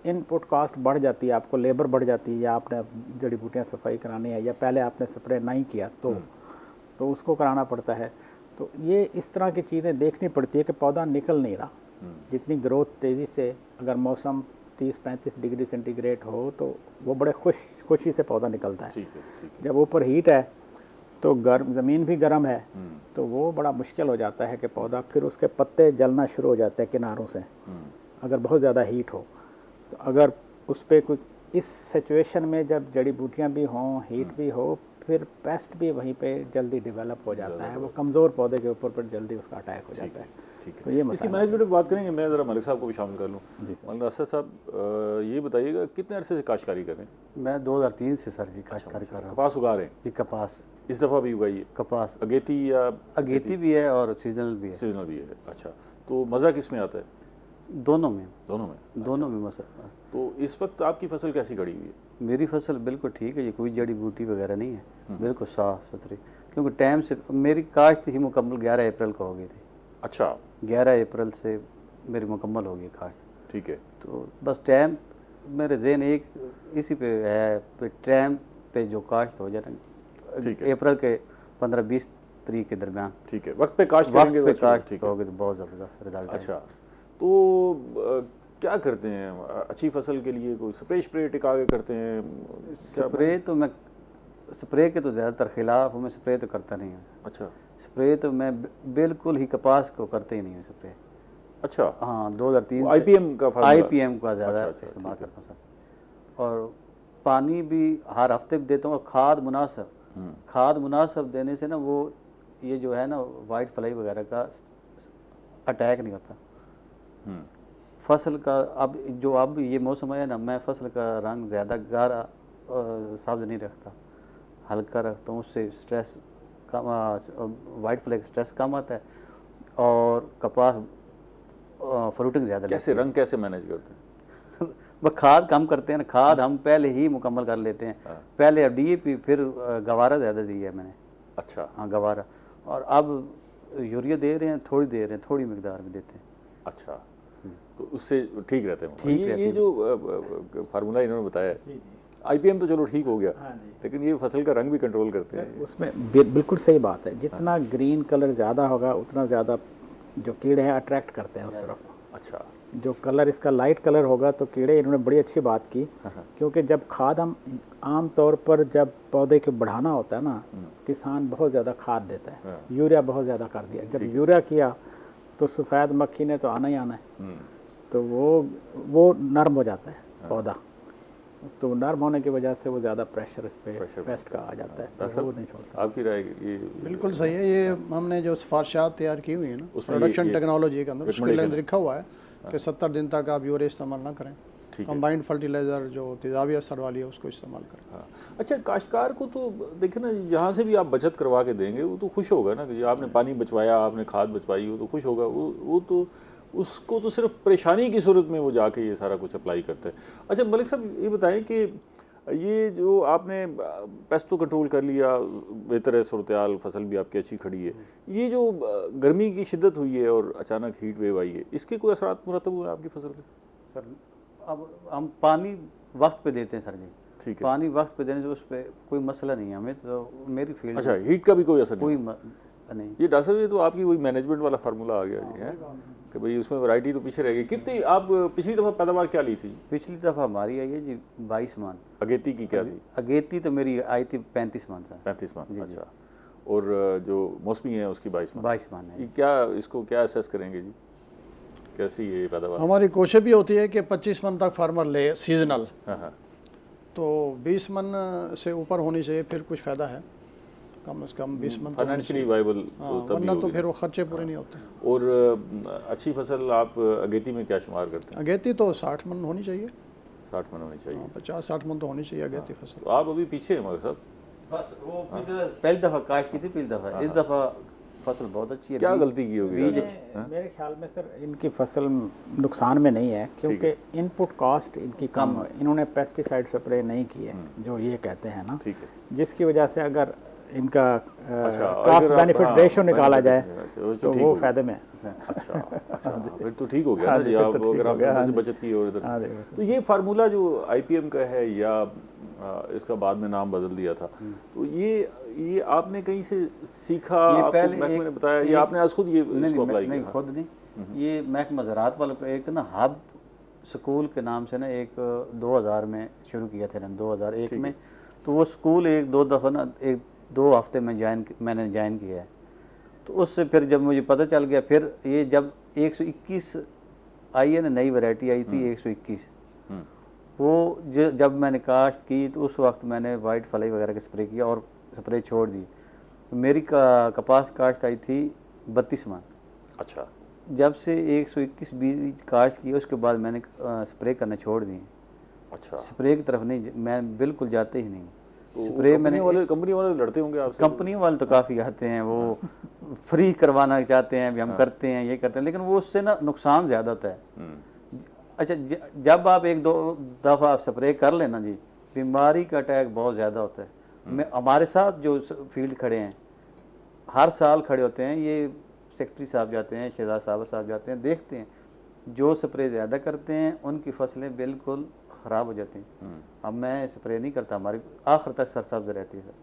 इनपुट कॉस्ट बढ़ जाती है, आपको लेबर बढ़ जाती है, या आपने जड़ी बूटियाँ सफाई करानी है, या पहले आपने स्प्रे नहीं किया तो उसको कराना पड़ता है। तो ये इस तरह की चीज़ें देखनी पड़ती है कि पौधा निकल नहीं रहा। जितनी ग्रोथ तेज़ी से, अगर मौसम 30-35 डिग्री सेंटीग्रेड हो तो वो बड़े खुशी से पौधा निकलता है। ठीक है। ठीक है। जब ऊपर हीट है तो ज़मीन भी गर्म है, तो वो बड़ा मुश्किल हो जाता है कि पौधा, फिर उसके पत्ते जलना शुरू हो जाते हैं किनारों से, अगर बहुत ज़्यादा हीट हो। तो अगर उस पर कुछ इस सिचुएशन में जब जड़ी बूटियाँ भी हों, हीट भी हो, फिर पेस्ट भी वहीं पे जल्दी डेवलप हो जाता है, वो कमज़ोर पौधे के ऊपर पर जल्दी उसका अटैक हो जाता है। ठीक है। तो ये इसकी मसला मैनेजमेंट की बात करेंगे। मैं ज़रा मलिक साहब को भी शामिल कर लूँ। जी सर। मलिक नासिर साहब, ये बताइएगा कितने अरसे से काश्तकारी कर रहे हैं? मैं 2003 से सर जी काश्तकारी कर रहा हूँ। कपास उगा रहे हैं? जी कपास, इस दफ़ा भी उगाई है? कपास अगेती या अगेती भी है और सीजनल भी है, सीजनल भी है? अच्छा, तो मज़ा किस में आता है? दोनों में दोनों में। मसला। तो इस वक्त आपकी फसल कैसी खड़ी हुई है? मेरी फसल बिल्कुल ठीक है, ये कोई जड़ी बूटी वगैरह नहीं है, बिल्कुल साफ़ सुथरी, क्योंकि टाइम से मेरी काश्त ही मुकम्मल 11 अप्रैल को हो गई थी। अच्छा, 11 अप्रैल से मेरी मुकम्मल हो गई काश्त। ठीक है। तो बस टाइम मेरे ज़हन एक इसी पे है, टाइम पे जो काश्त हो जाए ठीक ना, है। अप्रैल के 15-20 तारीख के दरमियान ठीक है, वक्त पे काश्त वक्त करेंगे पे तो अच्छा, काश्त ठीक है। होगी तो बहुत ज़बरदस्त रिजल्ट है। अच्छा, तो क्या करते हैं अच्छी फसल के लिए? कोई स्प्रे टिका के करते हैं? स्प्रे तो मैं, स्प्रे के तो ज़्यादातर खिलाफ हूँ, मैं स्प्रे तो करता नहीं हूँ। अच्छा। स्प्रे तो मैं बिल्कुल ही कपास को करते ही नहीं हूँ स्प्रे। अच्छा, हाँ, 2003 IPM का फार्मूला? IPM का ज़्यादा अच्छा, इस्तेमाल ठीक है। करता हूँ सर। और पानी भी हर हफ्ते भी देता हूँ, और खाद मुनासिब देने से ना वो ये जो है ना वाइट फ्लाई वगैरह का अटैक नहीं होता। फसल का अब ये मौसम है ना, मैं फसल का रंग ज़्यादा गाढ़ा सब्ज़ नहीं रखता, हल्का रखता हूँ, उससे स्ट्रेस कम, वाइट फ्लाई स्ट्रेस कम आता है, और कपास फ्रूटिंग ज़्यादा। कैसे रंग कैसे मैनेज करते हैं? वह खाद कम करते हैं ना, खाद हम पहले ही मुकम्मल कर लेते हैं। पहले DAP, फिर गवारा ज़्यादा दिया है मैंने। अच्छा। हाँ, गवारा, और अब यूरिया दे रहे हैं, थोड़ी मिकदार में देते हैं। अच्छा, तो उससे ठीक रहते हैं? ठीक रहते ये हैं। जो फार्मूला इन्होंने बताया, IPM तो चलो ठीक हो गया, लेकिन ये फसल का रंग भी कंट्रोल करते हैं। उसमें बिल्कुल सही बात है, जितना ग्रीन कलर ज़्यादा होगा उतना ज़्यादा जो कीड़े हैं अट्रैक्ट करते हैं उस तरफ। अच्छा। जो कलर इसका लाइट कलर होगा तो कीड़े, इन्होंने बड़ी अच्छी बात की, क्योंकि जब खाद हम आम तौर पर जब पौधे को बढ़ाना होता है ना, किसान बहुत ज़्यादा खाद देता है, यूरिया बहुत ज़्यादा कर दिया। जब यूरिया किया तो सफ़ेद मक्खी ने तो आना ही आना है, तो वो नर्म हो जाता है पौधा, तो नर्म होने की वजह से वो ज़्यादा प्रेशर इस पे पेस्ट का आ जाता है, तो वो नहीं छोड़ता। आपकी राय? ये बिल्कुल सही है। ये हमने जो सिफारिशात तैयार की हुई है ना प्रोडक्शन टेक्नोलॉजी के अंदर, उसके अंदर लिखा हुआ है कि 70 दिन तक आप यूरिया इस्तेमाल ना करें, कंबाइंड फर्टिलाइज़र जो तेज़ाबी असर वाली है उसको इस्तेमाल करें। हाँ। अच्छा, काश्तकार को तो देखिए ना, यहाँ से भी आप बचत करवा के देंगे, वो तो खुश होगा ना कि आपने पानी बचवाया, आपने खाद बचवाई, वो तो खुश होगा। वो तो उसको तो सिर्फ परेशानी की सूरत में वो जाके ये सारा कुछ अप्लाई करते हैं। अच्छा मलिक साहब, ये बताएं कि ये जो आपने पेस्ट तो कंट्रोल कर लिया, बेहतर है सूरत-ए-हाल, फसल भी आपकी अच्छी खड़ी है, ये जो गर्मी की शिद्दत हुई है और अचानक हीट वेव आई है, इसके कोई असरात मुरतब हुए आपकी फसल पे? सर, अब हम पानी वक्त पे देते हैं सर जी। ठीक है। पानी वक्त पे देने से उस पर कोई मसला नहीं है हमें, तो मेरी फील्ड। अच्छा, हीट का भी कोई असर कोई नहीं? नहीं। ये डॉक्टर साहब, ये तो आपकी वही मैनेजमेंट वाला फार्मूला आ गया जी, है कि भाई उसमें वैरायटी तो पीछे रह गई। कितनी आप पिछली दफ़ा पैदावार क्या ली थी? पिछली दफ़ा हमारी आई है जी 22 मन। अगेती की क्या थी? अगेती तो मेरी आई थी 35 मन सर। 35 मन। जी, अच्छा, और जो मौसमी है उसकी 22 मन। 22 मन है। ये क्या, इसको क्या असेस करेंगे जी, कैसी ये पैदावार? हमारी कोशिश भी होती है कि 25 मन तक फार्मर ले सीजनल, हाँ हाँ, तो 20 मन से ऊपर होनी चाहिए, फिर कुछ फ़ायदा है। कम से कम 20 मन तो होनी फाइनेंशियली चाहिए। वायबल हाँ, तो तभी वरना तो होगी। फिर वो खर्चे पूरे नहीं होते। और अच्छी फसल आप अगेती में क्या शुमार करते हैं? अगेती तो 60 मन होनी चाहिए, 60 मन होनी चाहिए। 50-60 मन तो होनी चाहिए अगेती फसल। तो आप अभी पीछे हैं मगर साहब, बस वो पहली दफ़ा काश्त की थी, पहली दफ़ा। इस दफ़ा फसल बहुत अच्छी है। क्या गलती की होगी? मेरे ख्याल में सर इनकी फसल नुकसान में नहीं है, क्योंकि इनपुट कॉस्ट इनकी कम है। इन्होंने पेस्टिसाइड स्प्रे नहीं किए जो ये कहते हैं ना, ठीक है। जिसकी वजह से अगर इनका अच्छा, कॉस्ट अगर आप- बेनिफिट हाँ, रेशो निकाला benefit जाए ratio, तो ठीक वो होगा। फायदे में है। अच्छा अच्छा, फिर तो ठीक हो गया हाँ ना जी, जी। फिर आप तो ठीक अगर हो आप गया, उधर हाँ से जी। बचत की और इधर, हाँ, देखो। तो ये फार्मूला जो आईपीएम का है या इसका बाद में नाम बदल दिया था, तो ये आपने कहीं से सीखा? ये आपको पहले महकमे ने एक- बताया या एक- आपने आज खुद ये नहीं इसको अप्लाई नहीं, किया? खुद नहीं। ये महकमा ज़राअत वालों को एक ना हब स्कूल के नाम से ना एक 2000 में शुरू किया था ना, 2001 में। तो वो स्कूल एक दो दफ़ा ना, एक 2 हफ्ते में मैंने ज्वाइन किया है। तो उससे फिर जब मुझे पता चल गया, फिर ये जब 121 आई है ना, नई वैरायटी आई थी 121, हम्म, वो जब मैंने काश्त की तो उस वक्त मैंने वाइट फ्लाई वगैरह का स्प्रे किया और स्प्रे छोड़ दी। तो मेरी कपास काश्त आई थी 32 मन। अच्छा जब से 121 बीज काश्त किया उसके बाद मैंने स्प्रे करना छोड़ दिए। अच्छा। स्प्रे की तरफ नहीं, मैं बिल्कुल जाते ही नहीं। तो स्प्रे मैंने कंपनी वाले लड़ते होंगे आपसे? कंपनी वाले तो काफ़ी आते हैं, वो फ्री करवाना चाहते हैं, भी हम करते हैं, ये करते हैं, लेकिन वो उससे ना नुकसान ज़्यादा होता है। अच्छा, जब आप एक दो दफ़ा स्प्रे कर लेना जी, बीमारी का अटैक बहुत ज़्यादा होता है। मैं हमारे साथ जो फील्ड खड़े हैं, हर साल खड़े होते हैं, ये सेक्रेटरी साहब जाते हैं, शहजाद साहब जाते हैं, देखते हैं जो स्प्रे ज़्यादा करते हैं उनकी फसलें बिल्कुल ख़राब हो जाती हैं। अब मैं स्प्रे नहीं करता, हमारी आखिर तक सरसब्ज रहती है।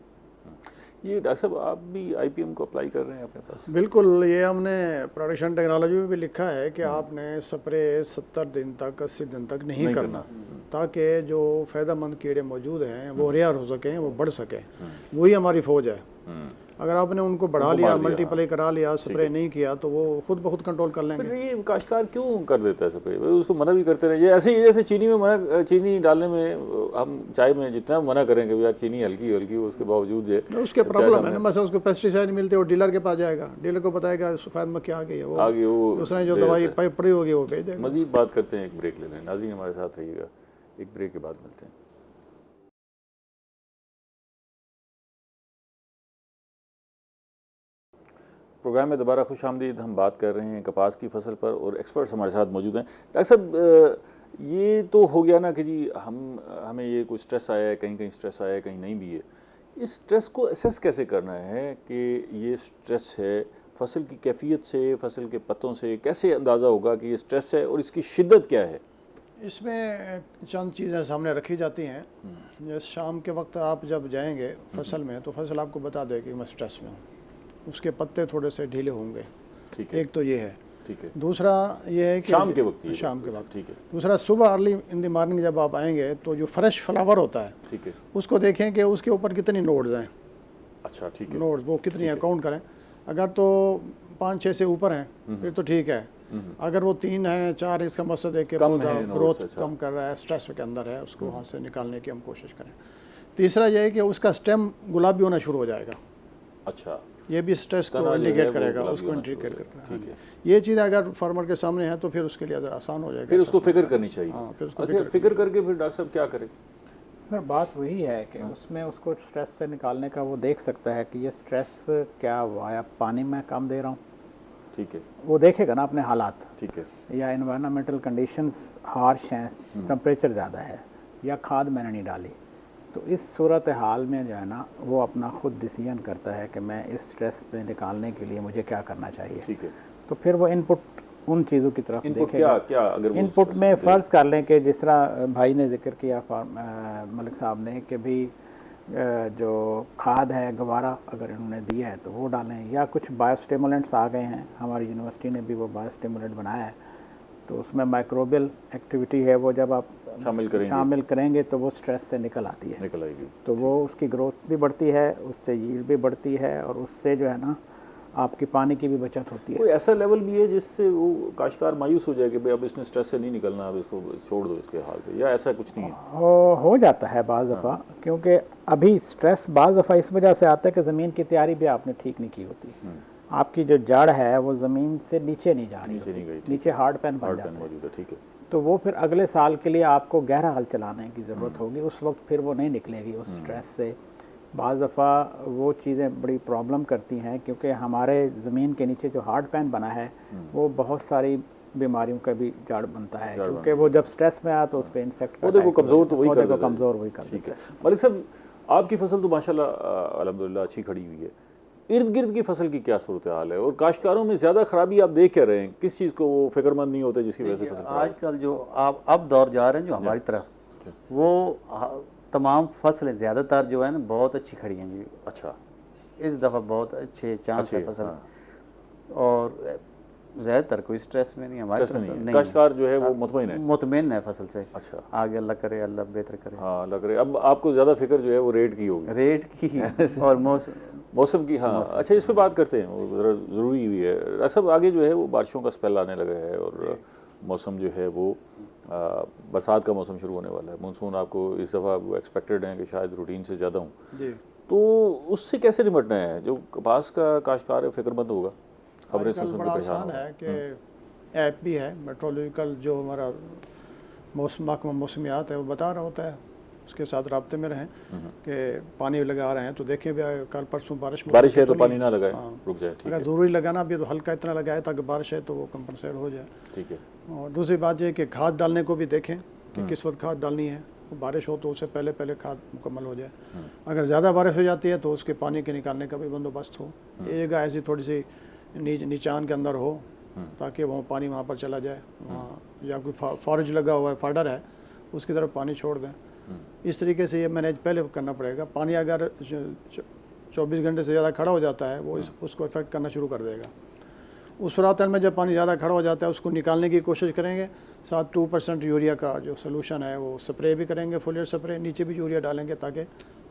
ये डॉक्टर साहब आप भी आईपीएम को अप्लाई कर रहे हैं अपने पास? बिल्कुल, ये हमने प्रोडक्शन टेक्नोलॉजी में भी लिखा है कि आपने स्प्रे 70 दिन तक 80 दिन तक नहीं करना, ताकि जो फ़ायदेमंद कीड़े मौजूद हैं वो रेयर हो सकें, वो बढ़ सकें। वही हमारी फ़ौज है। अगर आपने उनको बढ़ा लिया, मल्टीप्लाई करा लिया, स्प्रे नहीं किया, तो वो खुद ब खुद कंट्रोल कर लेंगे। फिर ये काश्तकार क्यों कर देता है स्प्रे? उसको मना भी करते रहे। ऐसे ही जैसे चीनी में मना, चीनी डालने में हम चाय में जितना मना करेंगे यार चीनी हल्की हल्की, उसके बावजूद जो तो उसके प्रॉब्लम है ना, बस उसको पेस्टिसाइड मिलते हो, डीलर के पास जाएगा, डीलर को बताएगा सफ़ेद मक्खी आ गई है, वो आगे वो उसने जो दवाई पड़ी होगी वो भेज देगा। मजीद बात करते हैं, एक ब्रेक ले लें। नाज़रीन हमारे साथ रहिएगा, एक ब्रेक के बाद मिलते हैं। प्रोग्राम में दोबारा खुश आमदीद। हम बात कर रहे हैं कपास की फसल पर और एक्सपर्ट्स हमारे साथ मौजूद हैं। डॉक्टर साहब, ये तो हो गया ना कि जी हमें ये कोई स्ट्रेस आया है, कहीं कहीं स्ट्रेस आया है, कहीं नहीं भी है। इस स्ट्रेस को असेस कैसे करना है कि ये स्ट्रेस है? फसल की कैफियत से, फसल के पत्तों से कैसे अंदाज़ा होगा कि ये स्ट्रेस है और इसकी शिद्दत क्या है? इसमें चंद चीज़ें सामने रखी जाती हैं। जैसे शाम के वक्त आप जब जाएंगे फसल में, तो फसल आपको बता देगी मैं स्ट्रेस में हूँ, उसके पत्ते थोड़े से ढीले होंगे। ठीक है, एक तो ये है। ठीक है। दूसरा ये है कि शाम के वक्त ये शाम के वक्त। ठीक है, दूसरा सुबह अर्ली इन द मॉर्निंग जब आप आएंगे तो जो फ्रेश फ्लावर होता है ठीक है। उसको देखें कि उसके ऊपर कितनी नोड्स हैं। अच्छा, ठीक है। नोड्स वो कितनी हैं काउंट करें। अगर तो 5-6 से ऊपर हैं फिर तो ठीक है। अगर वो 3 हैं 4, इसका मकसद है कि कम है पौधा nodes, ग्रोथ अच्छा। कम कर रहा है, स्ट्रेस के अंदर है, उसको वहाँ से निकालने की हम कोशिश करें। तीसरा ये है कि उसका स्टेम गुलाबी होना शुरू हो जाएगा। अच्छा, ये भी स्ट्रेस तना को जो है इंडिकेट वो करेगा, गुलाबी उसको होना इंडिकेट शुरू हो करेगा। जाएगा। ठीक है। ये चीज़ अगर फार्मर के सामने है तो फिर उसके लिए आसान हो जाएगा। फिर उसको फिक्र करनी चाहिए। हाँ, फिर उसको अच्छा, फिक्र करके फिर डॉक्टर साहब क्या करें? सर बात वही है कि उसमें उसको स्ट्रेस से निकालने का वो देख सकता है कि ये स्ट्रेस क्या हुआ, या पानी में कम दे रहा हूँ, ठीक है, वो देखेगा ना अपने हालात, ठीक है। या इन्वायरमेंटल कंडीशंस हार्श हैं, टेम्परेचर ज़्यादा है, या खाद मैंने नहीं डाली। तो इस सूरत हाल में जो है ना वो अपना खुद डिसीजन करता है कि मैं इस स्ट्रेस पे निकालने के लिए मुझे क्या करना चाहिए। ठीक है। तो फिर वो इनपुट उन चीज़ों की तरफ इनपुट देखेगा। क्या अगर वो इनपुट में फ़र्ज़ कर लें कि जिस तरह भाई ने जिक्र किया मलिक साहब ने कि भी जो खाद है गवारा अगर इन्होंने दिया है तो वो डालें, या कुछ बायोस्टिमुलेंट्स आ गए हैं, हमारी यूनिवर्सिटी ने भी वो बायोस्टिमुलेंट बनाया है, तो उसमें माइक्रोबियल एक्टिविटी है, वो जब आप शामिल करेंगे तो वो स्ट्रेस से निकल आती है, निकल आएगी। तो वो उसकी ग्रोथ भी बढ़ती है, उससे यील्ड भी बढ़ती है, और उससे जो है ना आपकी पानी की भी बचत होती है। कोई ऐसा लेवल भी है जिससे वो काश्तकार मायूस हो जाए कि भाई अब इसने स्ट्रेस से नहीं निकलना, अब इसको छोड़ दो इसके हाल पे, या ऐसा कुछ नहीं है? हो जाता है बाज़ दफ़ा, क्योंकि अभी स्ट्रेस बाज़ दफ़ा इस वजह से आता है कि ज़मीन की तैयारी भी आपने ठीक नहीं की होती। आपकी जो जड़ है वो ज़मीन से नीचे नहीं जा रही नीचे नहीं गई, नीचे हार्ड पैन बन जाता है, मौजूद है, ठीक है। तो वो फिर अगले साल के लिए आपको गहरा हल चलाने की ज़रूरत होगी, उस वक्त फिर वो नहीं निकलेगी उस स्ट्रेस से। बाज़ दफ़ा वो चीज़ें बड़ी प्रॉब्लम करती हैं, क्योंकि हमारे ज़मीन के नीचे जो हार्ड पैन बना है वो बहुत सारी बीमारियों का भी जड़ बनता है, क्योंकि वो जब स्ट्रेस में आया तो उस पर इंसेक्ट पौधे को कमज़ोर तो वही कर देता है। कमज़ोर वही कर ठीक है। मलिक साहब, आपकी फसल तो माशाल्लाह अल्हम्दुलिल्लाह अच्छी खड़ी हुई है, इर्द गिर्द की फसल की क्या सूरत हाल है, और काश्तकारों में ज़्यादा खराबी आप देख क्या रहे हैं? किस चीज़ को वो फिक्रमंद नहीं होते जिसकी वजह से फसल खराब? आजकल जो आप अब दौर जा रहे हैं जो हमारी तरफ, वो तमाम फसलें ज़्यादातर जो है ना बहुत अच्छी खड़ी हैं जी। अच्छा, इस दफ़ा बहुत अच्छे चांस है फसल, और ज़्यादातर कोई स्ट्रेस में नहीं, हमारे तरफ नहीं। काश्तकार जो है वो मुतमईन है, मुतमईन है फसल से। अच्छा, आगे अल्लाह करे, अल्लाह बेहतर करे। हाँ लग रहे। अब आपको ज़्यादा फिक्र जो है वो रेट की होगी, रेट की और मौसम की। हाँ अच्छा, इस पर बात करते हैं, वो ज़रा ज़रूरी भी है। डॉक्टर साहब, आगे जो है वो बारिशों का स्पेल आने लगा है, और मौसम जो है वो बरसात का मौसम शुरू होने वाला है। मानसून आपको इस दफ़ा वो एक्सपेक्टेड है कि शायद रूटीन से ज़्यादा हूँ, तो उससे कैसे निपटना है? जो कपास का काश्तकार है फिक्रमंद होगा, खबरें सुन बड़ा आसान है कि ऐप भी है मेट्रोलॉजिकल, जो हमारा मौसमियात है वो बता रहा होता है, उसके साथ राब्ते में रहें कि पानी लगा रहे हैं तो देखें भी कल परसों बारिश है तो पानी ना लगाए, रुक जाए। ठीक है, अगर ज़रूरी लगाना भी है तो हल्का इतना लगाए ताकि बारिश है तो वो कंपनसेट हो जाए। ठीक है। और दूसरी बात ये कि खाद डालने को भी देखें कि किस वक्त खाद डालनी है, बारिश हो तो उससे पहले पहले खाद मुकम्मल हो जाए। अगर ज़्यादा बारिश हो जाती है तो उसके पानी के निकालने का भी बंदोबस्त हो, एक जगह ऐसी थोड़ी सी नीचान के अंदर हो ताकि वो पानी वहाँ पर चला जाए, वहाँ या कोई फॉरेज लगा हुआ है, फाडर है, उसकी तरफ पानी छोड़ दें। इस तरीके से ये मैनेज पहले करना पड़ेगा। पानी अगर 24 घंटे से ज़्यादा खड़ा हो जाता है वो उसको इफेक्ट करना शुरू कर देगा। उस सूरत में जब पानी ज़्यादा खड़ा हो जाता है उसको निकालने की कोशिश करेंगे, साथ 2% यूरिया का जो सोल्यूशन है वो स्प्रे भी करेंगे, फोलियर स्प्रे, नीचे भी यूरिया डालेंगे ताकि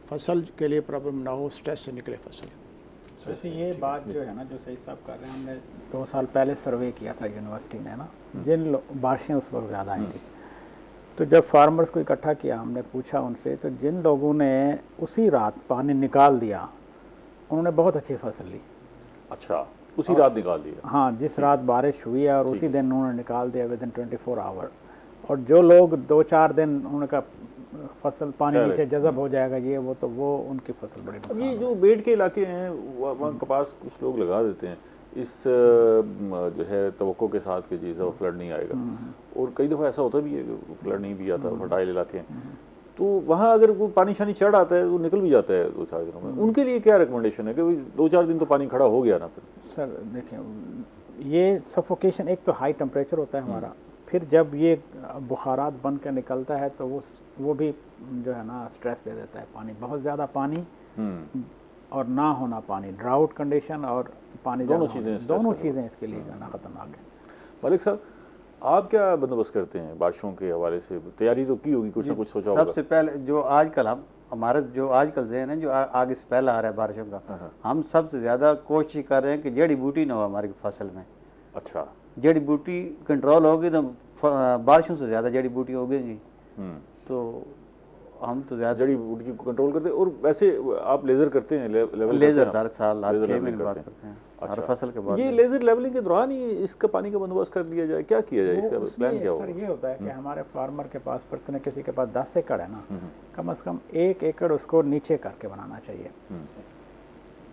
फसल के लिए प्रॉब्लम ना हो, स्ट्रेस से निकले फसल। वैसे ये बात जो है ना, जो सही साहब कर रहे हैं, हमने 2 साल पहले सर्वे किया था यूनिवर्सिटी में ना, जिन बारिशें उस वक्त ज़्यादा आई थी, तो जब फार्मर्स को इकट्ठा किया, हमने पूछा उनसे, तो जिन लोगों ने उसी रात पानी निकाल दिया उन्होंने बहुत अच्छी फसल ली। अच्छा, उसी रात निकाल दिया? हाँ, जिस रात बारिश हुई है और उसी दिन उन्होंने निकाल दिया विदिन 24 आवर। और जो लोग 2-4 दिन उन्होंने कहा फसल पानी नीचे जज़ब हो जाएगा ये वो, तो वो उनकी फसल बड़ी नुकसान। ये जो बेड के इलाके हैं वहाँ कपास कुछ लोग लगा देते हैं इस जो है तवक्को के साथ कि जी वो फ्लड नहीं आएगा, और कई दफ़ा ऐसा होता भी है कि फ्लड नहीं भी आता, फर्टाइल इलाके हैं, तो वहाँ अगर वो पानी शानी चढ़ आता है तो निकल भी जाता है 2-4 दिनों में। उनके लिए क्या रिकमेंडेशन है कि 2-4 दिन तो पानी खड़ा हो गया ना? फिर सर देखिए, ये सफोकेशन, एक तो हाई टेम्परेचर होता है हमारा, फिर जब ये बुखारात बन कर निकलता है तो वो भी जो है ना स्ट्रेस दे देता है। पानी, बहुत ज़्यादा पानी और ना होना पानी, ड्राउट कंडीशन और पानी, दोनों चीज़ें इसके लिए जो है ना ख़तरनाक है। मलिक साहब, आप क्या बंदोबस्त करते हैं बारिशों के हवाले से? तैयारी तो की होगी, कुछ ना कुछ सोचा होगा। सबसे पहले जो आजकल हमारा जो आजकल ज़हन है जो आगे से पहले आ रहा है बारिशों का, हम सबसे ज़्यादा कोशिश कर रहे हैं कि जड़ी बूटी ना हो हमारी फसल में। अच्छा, जड़ी बूटी कंट्रोल होगी तो बारिशों से ज़्यादा जड़ी बूटी होगी जी, तो हम तो ज़्यादा जड़ी बूटी को कंट्रोल करते हैं। और वैसे आप लेज़र करते हैं? लेज़र हर साल 6 महीने बाद करते हैं, हर फसल के बाद। ये लेज़र लेवलिंग के दौरान ही इसका पानी का बंदोबस्त कर लिया जाए, क्या किया जाए? इसका प्लान क्या होगा? सर ये होता है कि हमारे फार्मर के पास, पर्सन किसी के पास 10 एकड़ है ना, कम से कम 1 एकड़ उसको नीचे करके बनाना चाहिए,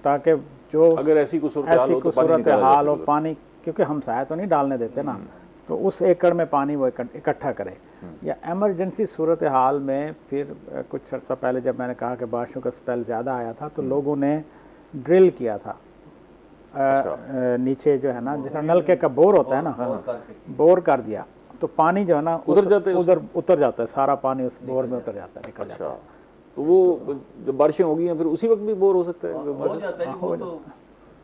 ताकि जो अगर ऐसी कुछ सूरत हाल हो पानी, क्योंकि हम शायद तो नहीं डालने देते ना, तो उस एकड़ में पानी वो इकट्ठा करे। या इमरजेंसी सूरत हाल में, फिर कुछ अर्सा पहले जब मैंने कहा कि बारिशों का स्पेल ज़्यादा आया था तो लोगों ने ड्रिल किया था। नीचे जो है ना, जैसे नलके का बोर होता है ना, बोर कर दिया तो पानी जो है ना उतर जाता है, सारा पानी उस बोर में उतर जाता है, निकल जाता है। तो वो जब बारिशें होगी हैं फिर उसी वक्त भी बोर हो सकता है?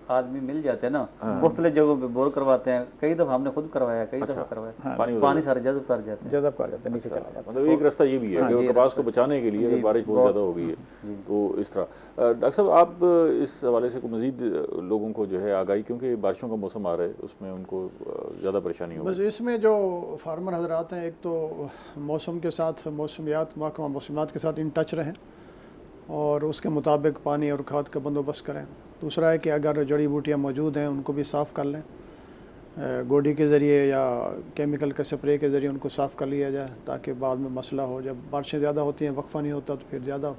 आदमी मिल जाते हैं ना, मुख्तलिफ जगहों पे बोर करवाते हैं। कई दफ़ा हमने खुद करवाया, कई दफ़ा करवाया, पानी सारे जज़ब कर जाते हैं। जज़ब कर जाते हैं, नीचे चला जाता है। मतलब एक रास्ता ये भी है कि कपास को बचाने के लिए अगर बारिश बहुत ज़्यादा हो गई है तो इस तरह। डॉक्टर साहब, आप इस हवाले से कोई मज़ीद लोगों को जो है आगाही, क्योंकि बारिशों का मौसम आ रहा है, उसमें उनको ज़्यादा परेशानी होगी। बस इसमें जो फार्मर हजरात हैं, एक तो मौसम के साथ, मौसमियात महकमा मौसमियात के साथ इन टच रहें और उसके मुताबिक पानी और खाद का बंदोबस्त करें। दूसरा है कि अगर जड़ी बूटियाँ मौजूद हैं उनको भी साफ़ कर लें, गोडी के ज़रिए या केमिकल के स्प्रे के ज़रिए उनको साफ़ कर लिया जाए, ताकि बाद में मसला हो, जब बारिशें ज़्यादा होती हैं, वक्फा नहीं होता, तो फिर ज़्यादा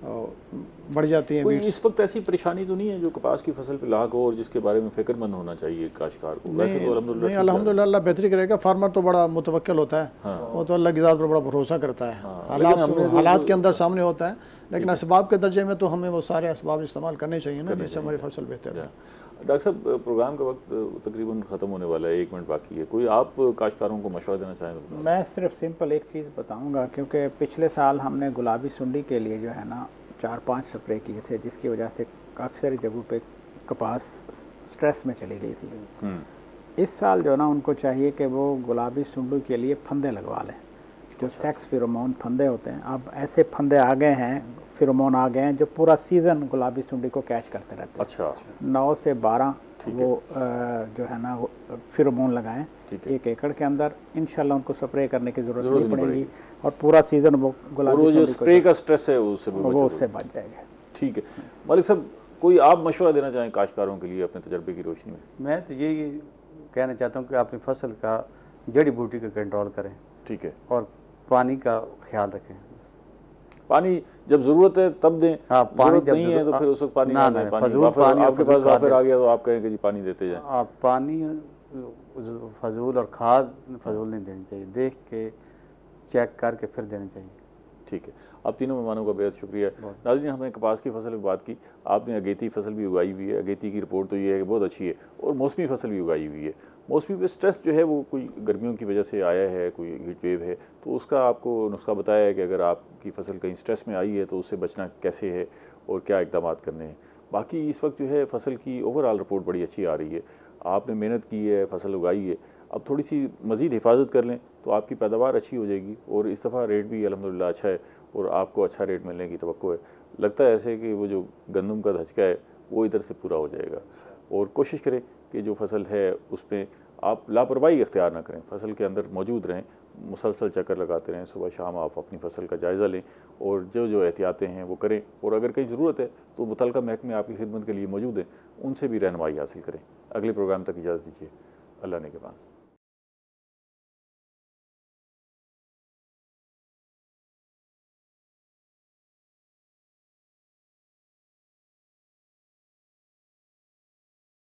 बढ़ जाती हैं। कोई इस वक्त ऐसी परेशानी तो नहीं है जो कपास की फसल पे लाग हो और जिसके बारे में फिक्रमंद होना चाहिए काश्तकार को? वैसे तो अल्हम्दुलिल्लाह अल्हम्दुलिल्लाह बेहतरी करेगा। फार्मर तो बड़ा मुतवक्किल होता है, वो तो अल्लाह की ज़ात पर बड़ा भरोसा करता है। हालात के अंदर सामने होता है, लेकिन असबाब के दर्जे में तो हमें वो सारे असबाब इस्तेमाल करने चाहिए ना, जिससे हमारी फसल बेहतर है। डॉक्टर साहब, प्रोग्राम का वक्त तकरीबन ख़त्म होने वाला है, 1 मिनट बाकी है। कोई आप काश्तकारों को मशवरा देना चाहेंगे? मैं सिर्फ सिंपल एक चीज़ बताऊंगा, क्योंकि पिछले साल हमने गुलाबी सुंडी के लिए जो है ना 4-5 स्प्रे किए थे, जिसकी वजह से काफ़ी सारी जगहों पे कपास स्ट्रेस में चली गई थी। इस साल जो ना उनको चाहिए कि वो गुलाबी सुंडी के लिए फंदे लगवा लें, जो सेक्स फिरोमोन फंदे होते हैं। अब ऐसे फंदे आ गए हैं, फिरोमोन आ गए हैं जो पूरा सीज़न गुलाबी सुंडी को कैच करते रहते हैं। अच्छा, 9 से 12 वो जो है ना फिरोमोन लगाएं 1 एकड़ के अंदर। इंशाल्लाह उनको स्प्रे करने की ज़रूरत नहीं पड़ेगी और पूरा सीज़न वो गुलाबी और जो स्प्रे का स्ट्रेस है उससे बच जाएगा। ठीक है मलिक साहब, कोई आप मशवरा देना चाहें काश्तकारों के लिए अपने तजर्बे की रोशनी में? मैं तो यही कहना चाहता हूँ कि अपनी फसल का जड़ी बूटी का कंट्रोल करें। ठीक है, और पानी का ख्याल रखें। पानी जब ज़रूरत है तब दें। हाँ, पानी जब नहीं है तो फिर उस वक्त पानी ना दें। फजूल पानी आपके पास वाफिर आ गया तो आप कहें कि जी पानी देते जाएं। आप पानी फजूल और खाद फजूल नहीं देनी चाहिए, देख के चेक करके फिर देनी चाहिए। ठीक है, आप तीनों मेहमानों का बेहद शुक्रिया। नाज़रीन, हमने कपास की फसल की बात की, आपने अगेती फसल भी उगाई हुई है। अगेती की रिपोर्ट तो ये है कि बहुत अच्छी है, और मौसमी फसल भी उगाई हुई है। मौसमी पे स्ट्रेस जो है वो कोई गर्मियों की वजह से आया है, कोई हीट वेव है, तो उसका आपको नुस्खा बताया है कि अगर आपकी फसल कहीं स्ट्रेस में आई है तो उससे बचना कैसे है और क्या इक़दाम करने हैं। बाकी इस वक्त जो है फसल की ओवरऑल रिपोर्ट बड़ी अच्छी आ रही है। आपने मेहनत की है, फसल उगाई है, अब थोड़ी सी मज़ीद हिफाजत कर लें तो आपकी पैदावार अच्छी हो जाएगी, और इस दफ़ा रेट भी अल्हम्दुलिल्लाह अच्छा है और आपको अच्छा रेट मिलने की तवक्को है। लगता है ऐसे कि वो जो गंदम का धचका है वो इधर से पूरा हो जाएगा। और कोशिश करें कि जो फसल है उसमें आप लापरवाही इख्तियार ना करें, फसल के अंदर मौजूद रहें, मुसलसल चक्कर लगाते रहें, सुबह शाम आप अपनी फसल का जायज़ा लें और जो जो एहतियातें हैं वो करें। और अगर कहीं ज़रूरत है तो मुतल्लिका महकमे आपकी खिदमत के लिए मौजूद हैं, उनसे भी रहनुमाई हासिल करें। अगले प्रोग्राम तक इजाज़त दीजिए। अल्लाह ने के बाद।